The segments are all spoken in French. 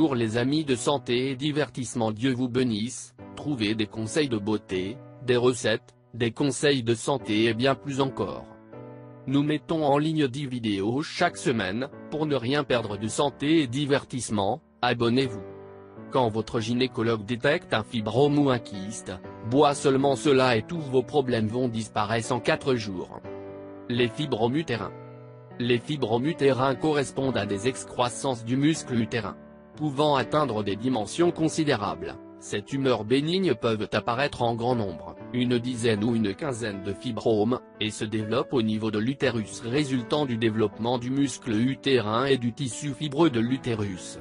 Bonjour les amis de santé et divertissement, Dieu vous bénisse. Trouvez des conseils de beauté, des recettes, des conseils de santé et bien plus encore. Nous mettons en ligne 10 vidéos chaque semaine, pour ne rien perdre de santé et divertissement, abonnez-vous. Quand votre gynécologue détecte un fibrome ou un kyste, bois seulement cela et tous vos problèmes vont disparaître en 4 jours. Les fibromes utérins. Les fibromes utérins correspondent à des excroissances du muscle utérin. Pouvant atteindre des dimensions considérables, ces tumeurs bénignes peuvent apparaître en grand nombre, une dizaine ou une quinzaine de fibromes, et se développent au niveau de l'utérus résultant du développement du muscle utérin et du tissu fibreux de l'utérus.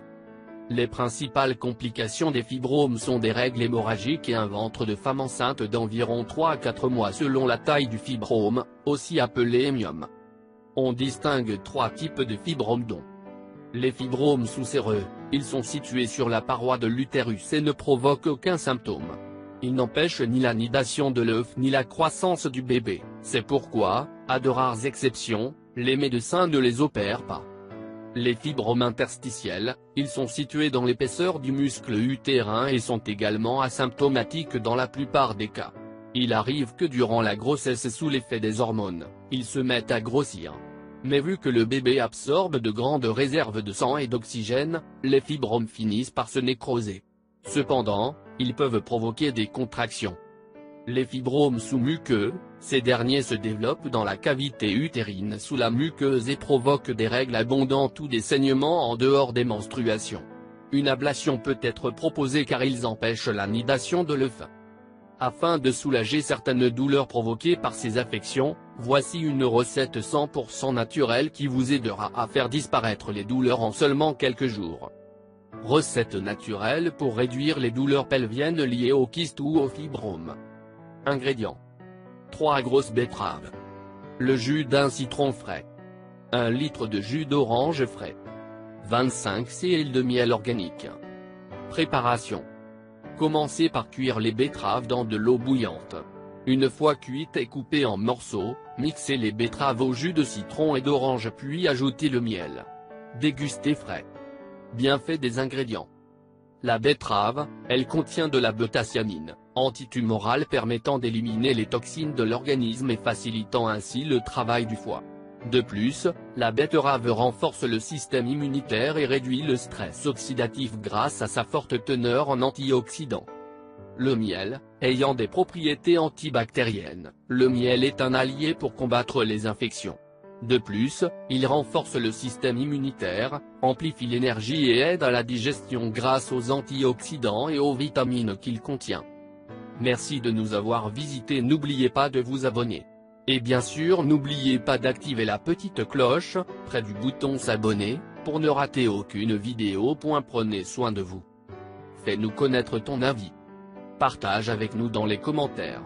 Les principales complications des fibromes sont des règles hémorragiques et un ventre de femme enceinte d'environ 3 à 4 mois selon la taille du fibrome, aussi appelé hémiome. On distingue 3 types de fibromes dont les fibromes sous-séreux, ils sont situés sur la paroi de l'utérus et ne provoquent aucun symptôme. Ils n'empêchent ni la nidation de l'œuf ni la croissance du bébé, c'est pourquoi, à de rares exceptions, les médecins ne les opèrent pas. Les fibromes interstitiels, ils sont situés dans l'épaisseur du muscle utérin et sont également asymptomatiques dans la plupart des cas. Il arrive que durant la grossesse sous l'effet des hormones, ils se mettent à grossir. Mais vu que le bébé absorbe de grandes réserves de sang et d'oxygène, les fibromes finissent par se nécroser. Cependant, ils peuvent provoquer des contractions. Les fibromes sous-muqueux, ces derniers se développent dans la cavité utérine sous la muqueuse et provoquent des règles abondantes ou des saignements en dehors des menstruations. Une ablation peut être proposée car ils empêchent la nidation de l'œuf. Afin de soulager certaines douleurs provoquées par ces affections, voici une recette 100% naturelle qui vous aidera à faire disparaître les douleurs en seulement quelques jours. Recette naturelle pour réduire les douleurs pelviennes liées au kyste ou au fibrome. Ingrédients. 3 grosses betteraves. Le jus d'un citron frais. 1 litre de jus d'orange frais. 25 cl de miel organique. Préparation. Commencez par cuire les betteraves dans de l'eau bouillante. Une fois cuites et coupées en morceaux, mixez les betteraves au jus de citron et d'orange puis ajoutez le miel. Dégustez frais. Bienfaits des ingrédients. La betterave, elle contient de la bêta-cyanine, antitumorale permettant d'éliminer les toxines de l'organisme et facilitant ainsi le travail du foie. De plus, la betterave renforce le système immunitaire et réduit le stress oxydatif grâce à sa forte teneur en antioxydants. Le miel, ayant des propriétés antibactériennes, le miel est un allié pour combattre les infections. De plus, il renforce le système immunitaire, amplifie l'énergie et aide à la digestion grâce aux antioxydants et aux vitamines qu'il contient. Merci de nous avoir visités, n'oubliez pas de vous abonner. Et bien sûr n'oubliez pas d'activer la petite cloche, près du bouton s'abonner, pour ne rater aucune vidéo. Prenez soin de vous. Fais-nous connaître ton avis. Partage avec nous dans les commentaires.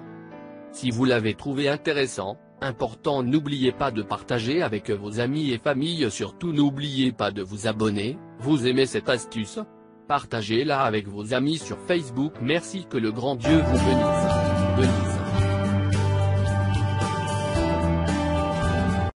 Si vous l'avez trouvé intéressant, important, n'oubliez pas de partager avec vos amis et familles. Surtout n'oubliez pas de vous abonner. Vous aimez cette astuce? Partagez-la avec vos amis sur Facebook. Merci, que le grand Dieu vous bénisse.